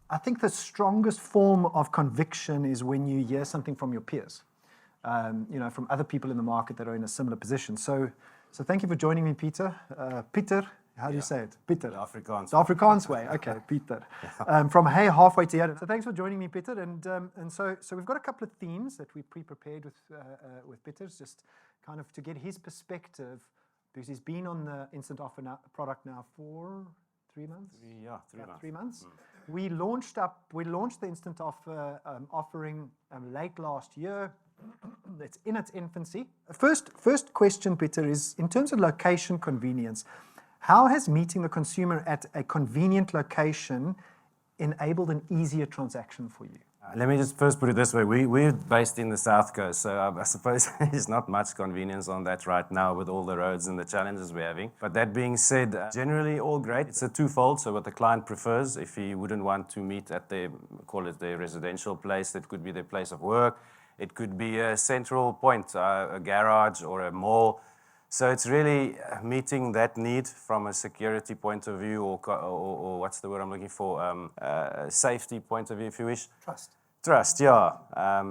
I think the strongest form of conviction is when you hear something from your peers, from other people in the market that are in a similar position. So thank you for joining me, Pieter. Pieter, how do you say it? Pieter. The Afrikaans. The Afrikaans way. Okay, Pieter. From HeyHalfway to here. So thanks for joining me, Pieter. And so we've got a couple of themes that we pre-prepared with Pieter, just kind of to get his perspective, because he's been on the Instant Offer product now for 3 months? 3 months. We launched the Instant Offer offering late last year. It's in its infancy. First question, Pieter, is in terms of location convenience, how has meeting the consumer at a convenient location enabled an easier transaction for you? Let me just first put it this way. We're based in the South Coast, so I suppose there's not much convenience on that right now with all the roads and the challenges we're having. But that being said, generally all great. It's a twofold, so what the client prefers. If he wouldn't want to meet at their residential place, that could be their place of work. It could be a central point, a garage or a mall. So it's really meeting that need from a security point of view, or what's the word I'm looking for? Safety point of view, if you wish. Trust, yeah.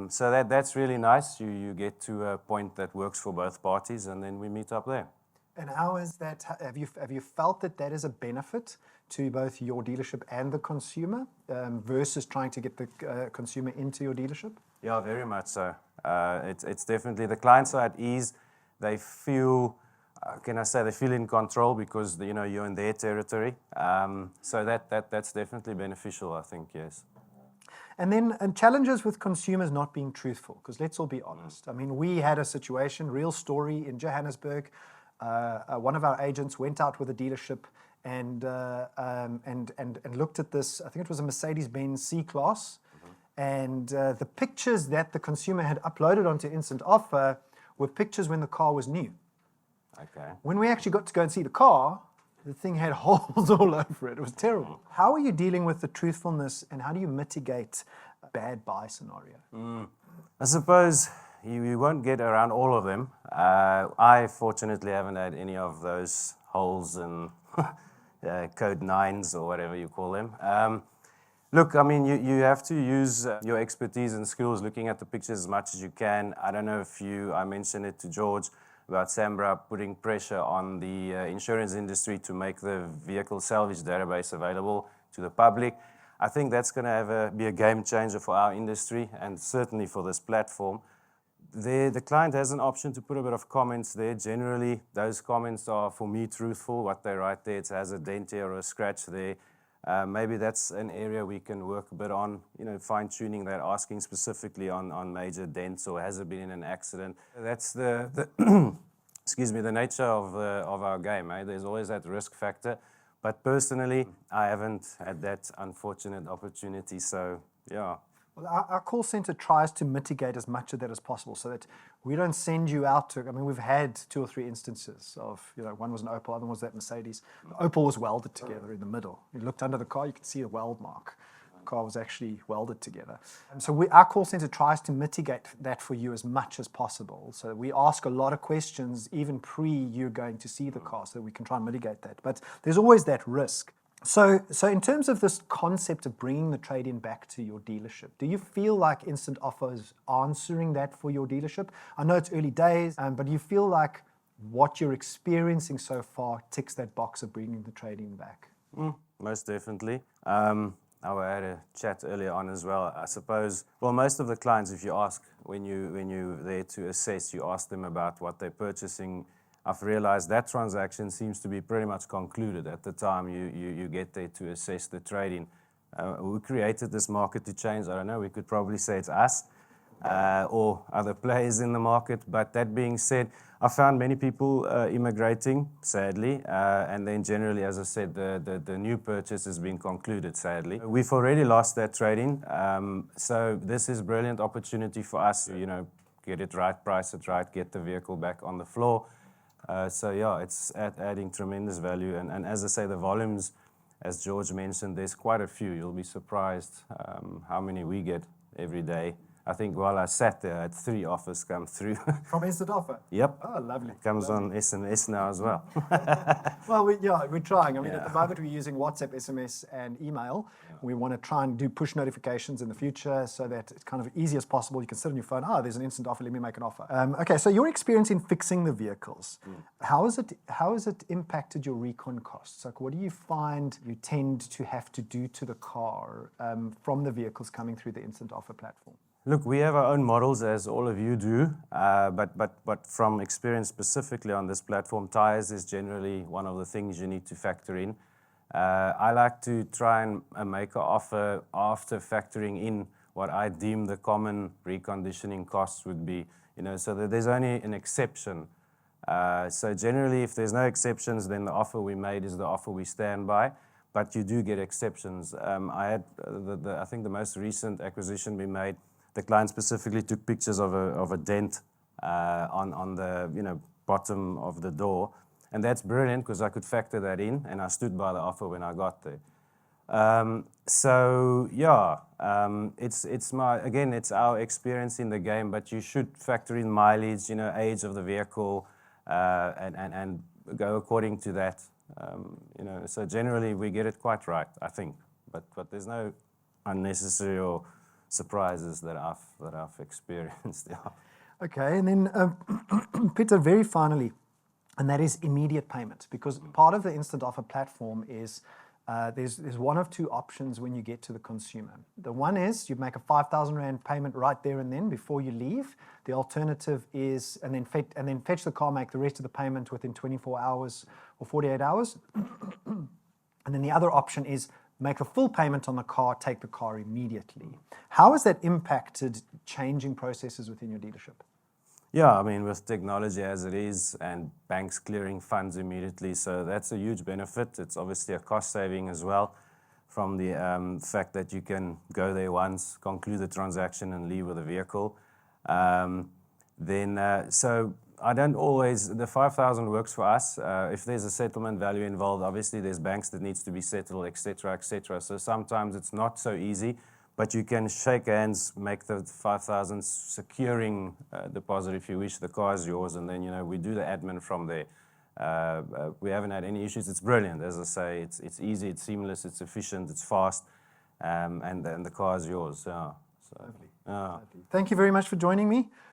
So that's really nice. You get to a point that works for both parties, and then we meet up there. And how is that? Have you felt that is a benefit to both your dealership and the consumer versus trying to get the consumer into your dealership? Yeah, very much so. It's definitely the clients are at ease. They feel, they feel in control because you're in their territory. So that's definitely beneficial, I think, yes. And then challenges with consumers not being truthful, because let's all be honest. I mean, we had a situation, real story in Johannesburg. One of our agents went out with a dealership and looked at this. I think it was a Mercedes-Benz C-Class, and the pictures that the consumer had uploaded onto Instant Offer were pictures when the car was new. Okay. When we actually got to go and see the car, the thing had holes all over it. It was terrible. How are you dealing with the truthfulness, and how do you mitigate a bad buy scenario? I suppose you won't get around all of them. I fortunately haven't had any of those holes and code 9s or whatever you call them. Look, I mean, you have to use your expertise and skills looking at the pictures as much as you can. I don't know if I mentioned it to George about Sambra putting pressure on the insurance industry to make the vehicle salvage database available to the public. I think that's going to be a game changer for our industry and certainly for this platform. The client has an option to put a bit of comments there. Generally, those comments are, for me, truthful. What they write there, it has a dent here or a scratch there. Maybe that's an area we can work a bit on, fine-tuning that, asking specifically on major dents or has it been in an accident. That's the the nature of our game. There's always that risk factor. But personally, I haven't had that unfortunate opportunity, so yeah. Well, our call center tries to mitigate as much of that as possible so that we don't send you out to, we've had 2 or 3 instances of, one was an Opel, other one was that Mercedes. The Opel was welded together in the middle. You looked under the car, you could see a weld mark. The car was actually welded together. And so our call center tries to mitigate that for you as much as possible. So we ask a lot of questions even pre you going to see the car so that we can try and mitigate that. But there's always that risk. So in terms of this concept of bringing the trade-in back to your dealership, do you feel like Instant Offer is answering that for your dealership? I know it's early days, but do you feel like what you're experiencing so far ticks that box of bringing the trade-in back? Most definitely. I had a chat earlier on as well. I suppose, most of the clients, if you ask, when you're there to assess, you ask them about what they're purchasing. I've realized that transaction seems to be pretty much concluded at the time you get there to assess the trading. We created this market to change. I don't know, we could probably say it's us or other players in the market. But that being said, I found many people immigrating, sadly. And then generally, as I said, the new purchase has been concluded, sadly. We've already lost that trading. So this is a brilliant opportunity for us to, get it right, price it right, get the vehicle back on the floor. So yeah, it's adding tremendous value. And as I say, the volumes, as George mentioned, there's quite a few. You'll be surprised how many we get every day. I think while I sat there, I had 3 offers come through. From Instant Offer? Yep. Oh, lovely. Comes on SMS now as well. Well, we're trying. I mean, at the moment we're using WhatsApp, SMS, and email. We want to try and do push notifications in the future so that it's kind of easy as possible. You can sit on your phone, there's an instant offer, let me make an offer. Okay, so your experience in fixing the vehicles, how has it impacted your recon costs? Like, what do you find you tend to have to do to the car from the vehicles coming through the Instant Offer platform? Look, we have our own models, as all of you do, but from experience specifically on this platform, tires is generally one of the things you need to factor in. I like to try and make an offer after factoring in what I deem the common reconditioning costs would be, so that there's only an exception. So generally, if there's no exceptions, then the offer we made is the offer we stand by. But you do get exceptions. I had, I think the most recent acquisition we made, the client specifically took pictures of a dent on the bottom of the door, and that's brilliant because I could factor that in, and I stood by the offer when I got there. It's our experience in the game, but you should factor in mileage, age of the vehicle, and go according to that. So generally we get it quite right, I think, but there's no unnecessary or surprises that I've experienced. Yeah. Okay, and then Pieter, very finally, and that is immediate payment, because part of the Instant Offer platform is there's one of 2 options when you get to the consumer. The one is you make a 5,000 Rand payment right there and then before you leave. The alternative is and then fetch the car, make the rest of the payment within 24 hours or 48 hours. And then the other option is make a full payment on the car, take the car immediately. How has that impacted changing processes within your dealership? Yeah, I mean, with technology as it is and banks clearing funds immediately, so that's a huge benefit. It's obviously a cost saving as well from the fact that you can go there once, conclude the transaction and leave with a vehicle. So I don't always, the 5,000 works for us. If there's a settlement value involved, obviously there's banks that needs to be settled, etc., etc. So sometimes it's not so easy. But you can shake hands, make the 5,000 securing deposit if you wish. The car is yours, and then we do the admin from there. We haven't had any issues. It's brilliant, as I say. It's easy, it's seamless, it's efficient, it's fast, and the car is yours. Yeah. So, Lovely. yeah. Lovely. Thank you very much for joining me.